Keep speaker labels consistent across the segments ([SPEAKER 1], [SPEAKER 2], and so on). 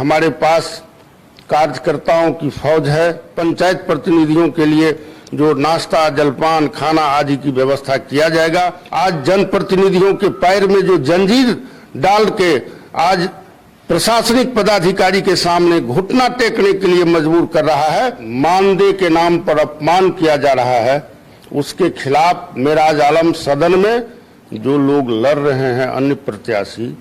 [SPEAKER 1] हमारे पास कार्यकर्ताओं की फौज है। पंचायत प्रतिनिधियों के लिए जो नाश्ता, जलपान, खाना आदि की व्यवस्था किया जाएगा। आज जनप्रतिनिधियों के पैर में जो जंजीर डाल के आज प्रशासनिक पदाधिकारी के सामने घुटना टेकने के लिए मजबूर कर रहा है, मानदेय के नाम पर अपमान किया जा रहा है, उसके खिलाफ मेराज आलम सदन में जो लोग लड़ रहे हैं अन्य प्रत्याशी,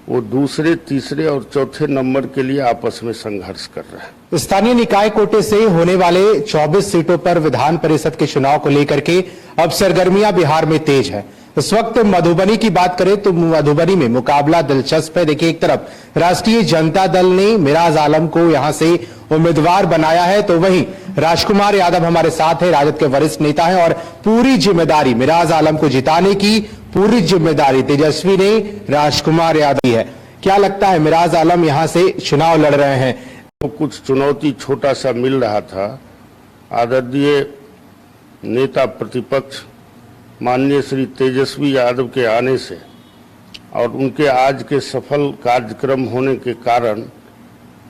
[SPEAKER 1] वो दूसरे, तीसरे और चौथे नंबर के लिए आपस में संघर्ष कर रहे हैं।
[SPEAKER 2] स्थानीय निकाय कोटे से होने वाले 24 सीटों पर विधान परिषद के चुनाव को लेकर के अब सरगर्मियां बिहार में तेज है। इस वक्त मधुबनी की बात करें तो मधुबनी में मुकाबला दिलचस्प है। देखिए, एक तरफ राष्ट्रीय जनता दल ने मेराज आलम को यहां से उम्मीदवार बनाया है, तो वहीं राजकुमार यादव हमारे साथ है, राजद के वरिष्ठ नेता है और पूरी जिम्मेदारी मेराज आलम को जिताने की पूरी जिम्मेदारी तेजस्वी ने राजकुमार यादव है। क्या लगता है, मेराज आलम यहां से चुनाव लड़ रहे हैं?
[SPEAKER 1] तो कुछ चुनौती छोटा सा मिल रहा था। आदरणीय नेता प्रतिपक्ष माननीय श्री तेजस्वी यादव के आने से और उनके आज के सफल कार्यक्रम होने के कारण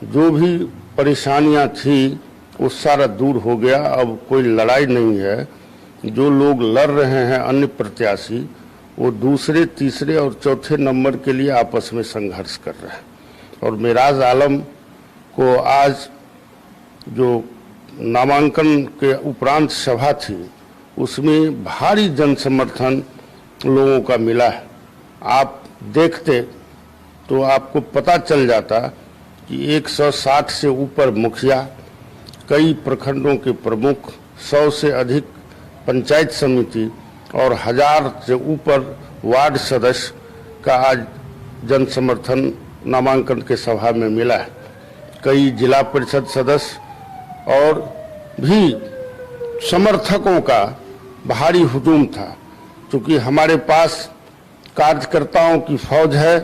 [SPEAKER 1] जो भी परेशानियां थी वो सारा दूर हो गया। अब कोई लड़ाई नहीं है। जो लोग लड़ रहे हैं अन्य प्रत्याशी, वो दूसरे, तीसरे और चौथे नंबर के लिए आपस में संघर्ष कर रहे हैं। और मेराज आलम को आज जो नामांकन के उपरांत सभा थी उसमें भारी जन समर्थन लोगों का मिला है। आप देखते तो आपको पता चल जाता कि 160 से ऊपर मुखिया, कई प्रखंडों के प्रमुख, 100 से अधिक पंचायत समिति और 1000 से ऊपर वार्ड सदस्य का आज जन समर्थन नामांकन के सभा में मिला है। कई जिला परिषद सदस्य और भी समर्थकों का भारी हुजूम था। क्योंकि हमारे पास कार्यकर्ताओं की फौज है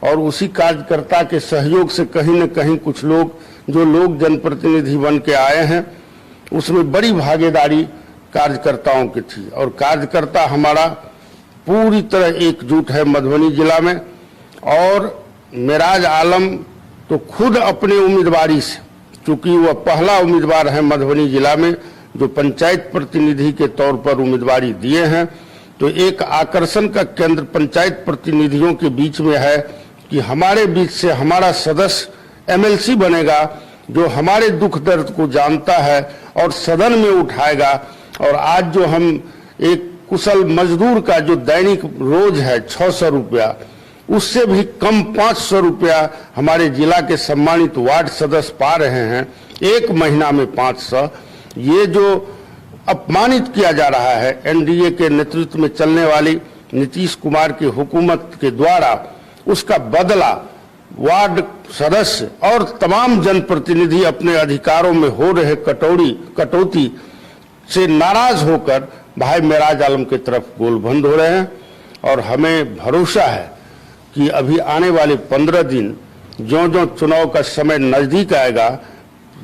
[SPEAKER 1] और उसी कार्यकर्ता के सहयोग से कहीं न कहीं कुछ लोग जो लोग जनप्रतिनिधि बन के आए हैं उसमें बड़ी भागीदारी कार्यकर्ताओं की थी। और कार्यकर्ता हमारा पूरी तरह एकजुट है मधुबनी जिला में। और मेराज आलम तो खुद अपने उम्मीदवारी से, क्योंकि वह पहला उम्मीदवार है मधुबनी जिला में जो पंचायत प्रतिनिधि के तौर पर उम्मीदवारी दिए हैं, तो एक आकर्षण का केंद्र पंचायत प्रतिनिधियों के बीच में है कि हमारे बीच से हमारा सदस्य एमएलसी बनेगा जो हमारे दुख दर्द को जानता है और सदन में उठाएगा। और आज जो हम एक कुशल मजदूर का जो दैनिक रोज है 600 रुपया, उससे भी कम 500 रुपया हमारे जिला के सम्मानित वार्ड सदस्य पा रहे हैं, एक महीना में 500। ये जो अपमानित किया जा रहा है एनडीए के नेतृत्व में चलने वाली नीतीश कुमार की हुकूमत के द्वारा, उसका बदला वार्ड सदस्य और तमाम जनप्रतिनिधि अपने अधिकारों में हो रहे कटौती से नाराज होकर भाई मेराज आलम की तरफ गोलबंद हो रहे हैं। और हमें भरोसा है कि अभी आने वाले 15 दिन ज्यों-ज्यों चुनाव का समय नजदीक आएगा,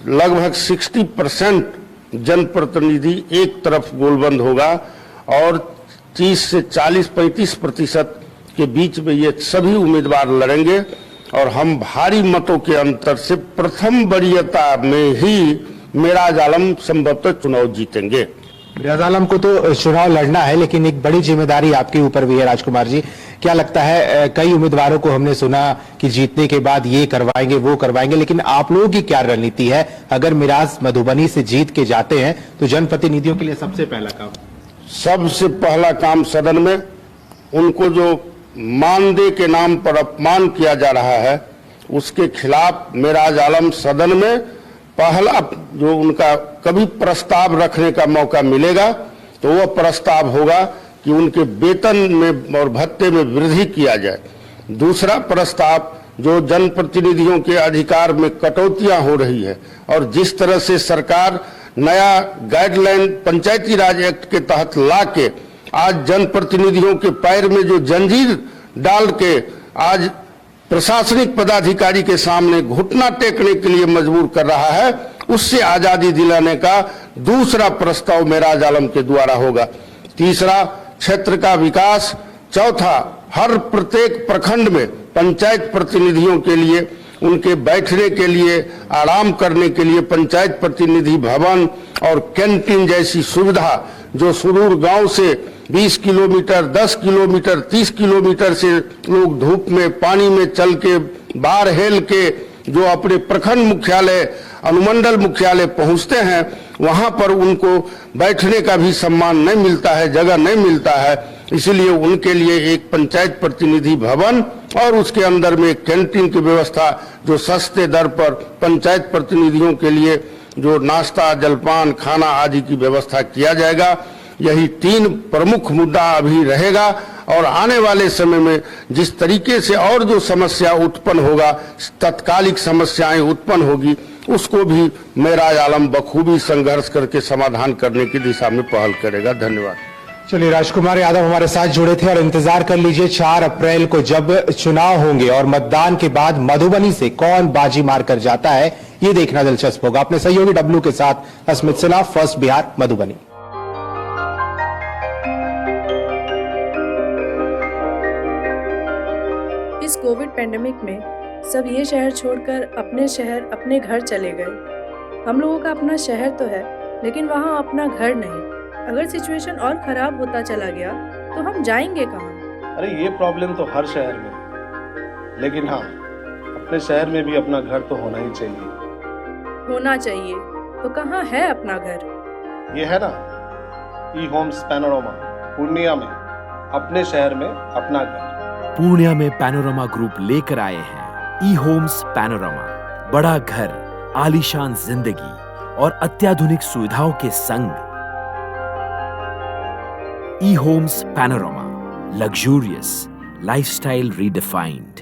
[SPEAKER 1] लगभग 60% जनप्रतिनिधि एक तरफ गोलबंद होगा और 30 से 40-35% के बीच में ये सभी उम्मीदवार लड़ेंगे और हम भारी मतों के अंतर से प्रथम वरीयता में ही मेराज आलम संभवतः चुनाव जीतेंगे।
[SPEAKER 2] मेराज आलम को तो चुनाव लड़ना है, लेकिन एक बड़ी जिम्मेदारी आपके ऊपर भी है राजकुमार जी। क्या लगता है, कई उम्मीदवारों को हमने सुना कि जीतने के बाद ये करवाएंगे वो करवाएंगे, लेकिन आप लोगों की क्या रणनीति है? अगर मेराज मधुबनी से जीत के जाते हैं तो जनप्रतिनिधियों के लिए सबसे पहला काम सदन में उनको जो मानदेय के नाम पर अपमान किया जा रहा है उसके खिलाफ मेराज आलम सदन में पहला जो उनका कभी प्रस्ताव रखने का मौका मिलेगा तो वह प्रस्ताव होगा कि उनके वेतन में और भत्ते में वृद्धि किया जाए। दूसरा प्रस्ताव जो जनप्रतिनिधियों के अधिकार में कटौतियां हो रही है और जिस तरह से सरकार नया गाइडलाइन पंचायती राज एक्ट के तहत ला के आज जनप्रतिनिधियों के पैर में जो जंजीर डाल के आज प्रशासनिक पदाधिकारी के सामने घुटना टेकने के लिए मजबूर कर रहा है, उससे आजादी दिलाने का दूसरा प्रस्ताव मेराज आलम के द्वारा होगा। तीसरा, क्षेत्र का विकास। चौथा, हर प्रत्येक प्रखंड में पंचायत प्रतिनिधियों के लिए
[SPEAKER 1] उनके बैठने के लिए, आराम करने के लिए पंचायत प्रतिनिधि भवन और कैंटीन जैसी सुविधा जो सुदूर गांव से 20 किलोमीटर, 10 किलोमीटर, 30 किलोमीटर से लोग धूप में, पानी में चल के, बाहर हेल के जो अपने प्रखंड मुख्यालय, अनुमंडल मुख्यालय पहुंचते हैं, वहां पर उनको बैठने का भी सम्मान नहीं मिलता है, जगह नहीं मिलता है। इसलिए उनके लिए एक पंचायत प्रतिनिधि भवन और उसके अंदर में एक कैंटीन की व्यवस्था जो सस्ते दर पर पंचायत प्रतिनिधियों के लिए जो नाश्ता, जलपान, खाना आदि की व्यवस्था किया जाएगा। यही 3 प्रमुख मुद्दा अभी रहेगा और आने वाले समय में जिस तरीके से और जो समस्या उत्पन्न होगा, तत्कालिक समस्याएं उत्पन्न होगी, उसको भी मेरा आलम बखूबी संघर्ष करके समाधान करने की दिशा में पहल करेगा। धन्यवाद।
[SPEAKER 2] चलिए, राजकुमार यादव हमारे साथ जुड़े थे और इंतजार कर लीजिए 4 अप्रैल को जब चुनाव होंगे और मतदान के बाद मधुबनी से कौन बाजी मारकर जाता है, ये देखना दिलचस्प होगा। अपने सहयोगी डब्लू के साथ अस्मित सिन्हा, फर्स्ट बिहार, मधुबनी।
[SPEAKER 3] इस कोविड पेंडेमिक में सब ये शहर छोड़कर अपने शहर, अपने घर चले गए। हम लोगों का अपना शहर तो है, लेकिन वहाँ अपना घर नहीं। अगर सिचुएशन और खराब होता चला गया तो हम जाएंगे कहाँ?
[SPEAKER 4] अरे ये प्रॉब्लम तो हर शहर में है, लेकिन हाँ, अपने शहर में भी अपना घर तो होना ही चाहिए।
[SPEAKER 3] होना चाहिए तो कहाँ है अपना घर?
[SPEAKER 4] ये है ना, ई होम्स पैनोरामा, पूर्णिया में, अपने शहर में अपना घर।
[SPEAKER 5] पूर्णिया में पैनोरामा ग्रुप लेकर आए हैं ई होम्स पैनोरामा। बड़ा घर, आलीशान जिंदगी और अत्याधुनिक सुविधाओं के संग। E homes panorama, luxurious lifestyle redefined.